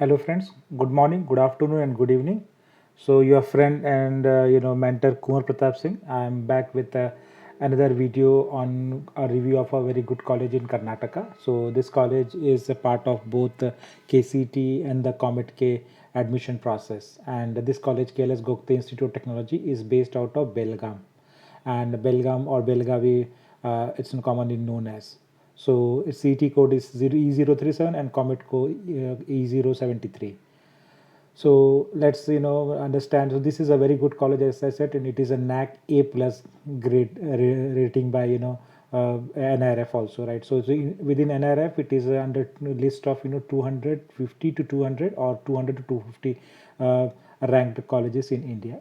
Hello, friends. Good morning, good afternoon, and good evening. So, your friend and mentor Kumar Pratap Singh. I am back with another video on a review of a very good college in Karnataka. So, this college is a part of both KCT and the Comet K admission process. And this college, KLS Gokte Institute of Technology, is based out of Belgaum, and Belgaum or Belgavi, it's commonly known as. So its CT code is E037 and Comet code E073. So let's understand. So this is a very good college, as I said, and it is a NAC A plus grade rating by NRF also, right? So, within NRF, it is under list of 250 to 200 or 200 to 250 ranked colleges in India.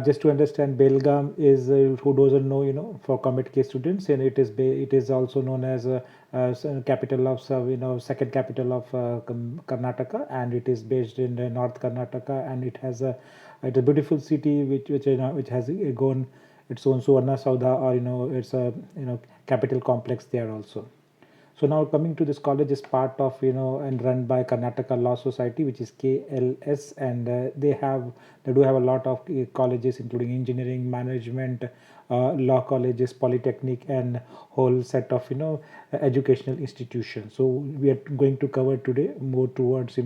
Just to understand, Belgaum is who doesn't know, for Comet K students, and it is also known as capital of second capital of Karnataka, and it is based in North Karnataka, and it a beautiful city which has gone its own Suvarna Saudha, or it's a capital complex there also. So now coming to this college is part of and run by Karnataka Law Society, which is KLS, and they do have a lot of colleges, including engineering, management, law colleges, polytechnic, and whole set of educational institutions. So we are going to cover today more towards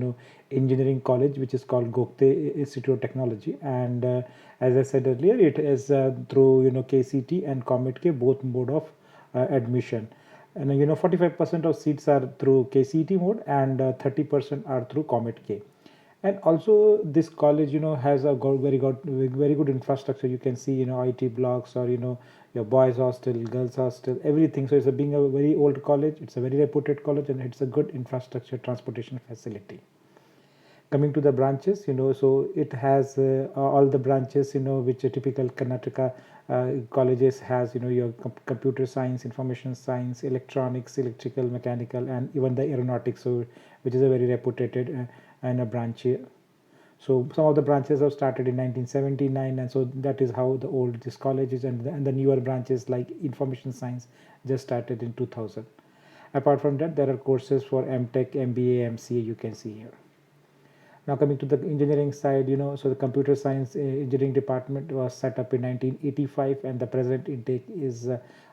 engineering college, which is called Gokte Institute of Technology, and as I said earlier, it is through KCT and Comet K, both mode of admission. And 45% of seats are through KCET mode, and 30% are through Comet K. And also this college has a very good infrastructure. You can see IT blocks, or your boys hostel, girls hostel, everything. So it's being a very old college, it's a very reputed college, and it's a good infrastructure, transportation facility. Coming to the branches, so it has all the branches which a typical Karnataka colleges has. Your computer science, information science, electronics, electrical, mechanical, and even the aeronautics, so which is a very reputed and a branch here. So some of the branches have started in 1979, and so that is how the old this college is, and the newer branches like information science just started in 2000. Apart from that, there are courses for MTech, MBA, MCA, you can see here. Now coming to the engineering side, so the computer science engineering department was set up in 1985, and the present intake is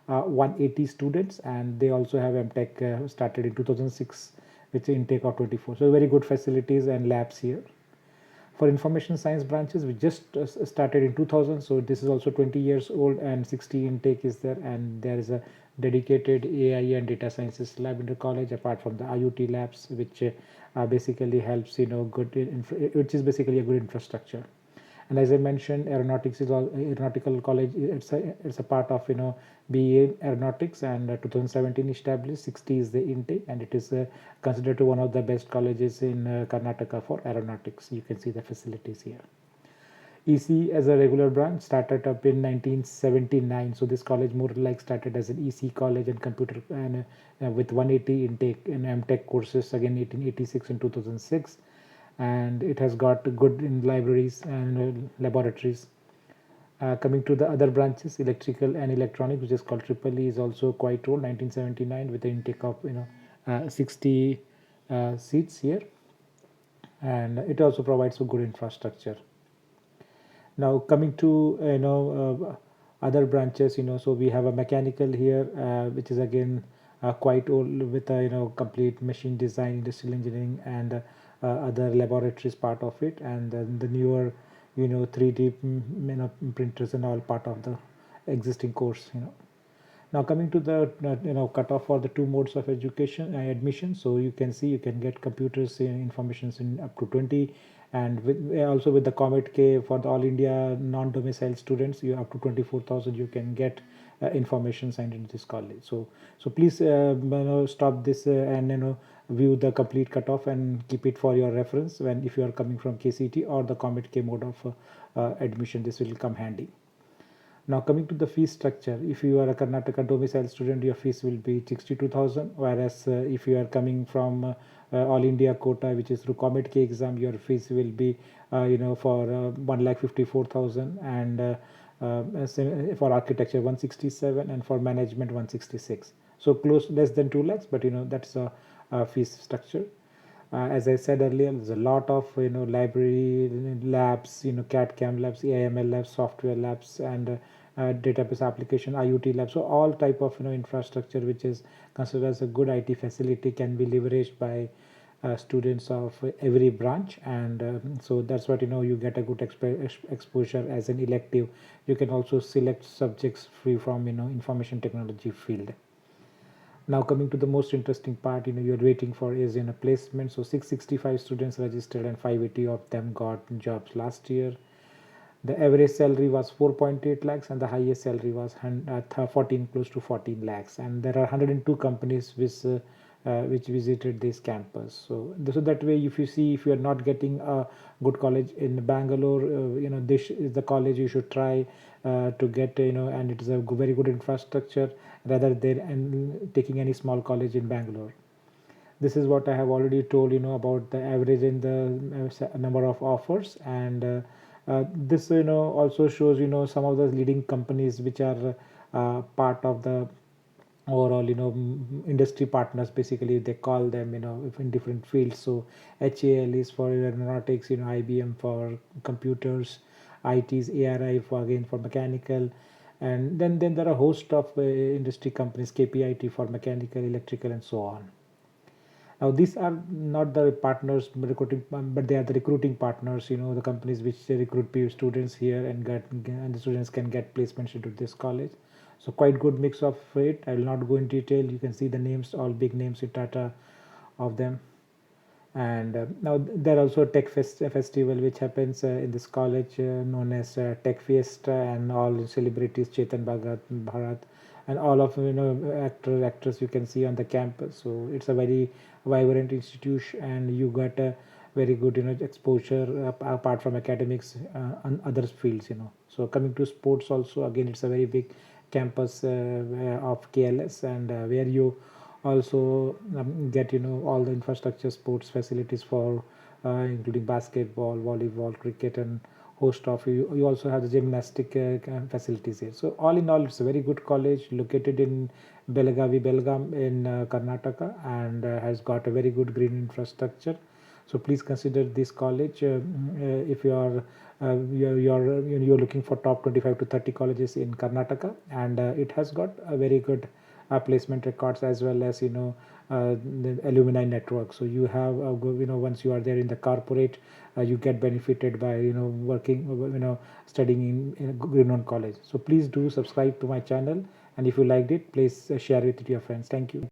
180 students, and they also have MTech started in 2006 with the intake of 24. So very good facilities and labs here. For information science branches, we just started in 2000, so this is also 20 years old, and 60 intake is there, and there is a dedicated AI and data sciences lab in the college, apart from the IoT labs, which basically helps which is basically a good infrastructure. And as I mentioned, aeronautics is all aeronautical college. It's a part of BA aeronautics, and 2017 established. 60 is the intake, and it is considered to one of the best colleges in Karnataka for aeronautics. You can see the facilities here. EC as a regular branch started up in 1979. So this college more like started as an EC college and computer, and with 180 intake in MTech courses again 1886 and 2006, and it has got good in libraries and laboratories. Coming to the other branches, electrical and electronics, which is called Triple E, is also quite old, 1979, with the intake of 60 seats here, and it also provides a good infrastructure. Now coming to other branches, so we have a mechanical here, which is again quite old, with a complete machine design, industrial engineering, and other laboratories part of it, and then the newer 3D printers and all part of the existing course. Now coming to the cutoff for the two modes of education admission, so you can see you can get computers informations in up to 20, and also with the Comet K for the all India non-domicile students, you up to 24,000 you can get information signed into this college. So please stop this and view the complete cutoff and keep it for your reference when if you are coming from KCT or the Comet K mode of admission. This will come handy. Now coming to the fee structure, if you are a Karnataka domicile student, your fees will be 62,000, whereas if you are coming from All India quota, which is through Comet K exam, your fees will be for 1,54,000, and for architecture 167, and for management 166. So close less than 2 lakhs, but that's a fees structure. As I said earlier, there's a lot of library labs, CAD CAM labs, AIML labs, software labs, and database application, IoT labs. So all type of infrastructure which is considered as a good IT facility can be leveraged by students of every branch, and so that's what you get a good exposure as an elective. You can also select subjects free from information technology field. Now coming to the most interesting part, you're waiting for is placement. So 665 students registered and 580 of them got jobs last year. The average salary was 4.8 lakhs and the highest salary was 14, close to 14 lakhs. And there are 102 companies which visited this campus. So that way, if you see, if you are not getting a good college in Bangalore, this is the college you should try to get, and it is a very good infrastructure rather than taking any small college in Bangalore. This is what I have already told about the average in the number of offers, and this also shows some of the leading companies which are part of the overall industry partners. Basically they call them if in different fields. So HAL is for aeronautics, IBM for computers, IT is ARI for again for mechanical, and then there are a host of industry companies, KPIT for mechanical, electrical, and so on. Now these are not the partners recruiting, but they are the recruiting partners. The companies which recruit PU students here and the students can get placements into this college. So quite good mix of it. I will not go in detail. You can see the names, all big names with Tata of them. And now there are also festival which happens in this college, known as Tech Fiesta, and all celebrities, Chetan Bharat, and all of actors you can see on the campus. So it's a very vibrant institution, and you got a very good exposure apart from academics on other fields. So coming to sports also, again it's a very big campus of KLS, and where you also get all the infrastructure, sports facilities for including basketball, volleyball, cricket, and host of you also have the gymnastic facilities here. So all in all, it's a very good college located in Belgaum in Karnataka, and has got a very good green infrastructure. So please consider this college if you are you're looking for top 25 to 30 colleges in Karnataka, and it has got a very good placement records, as well as the alumni network. So you have once you are there in the corporate, you get benefited by working studying in a renowned college. So please do subscribe to my channel, and if you liked it, please share it with your friends. Thank you.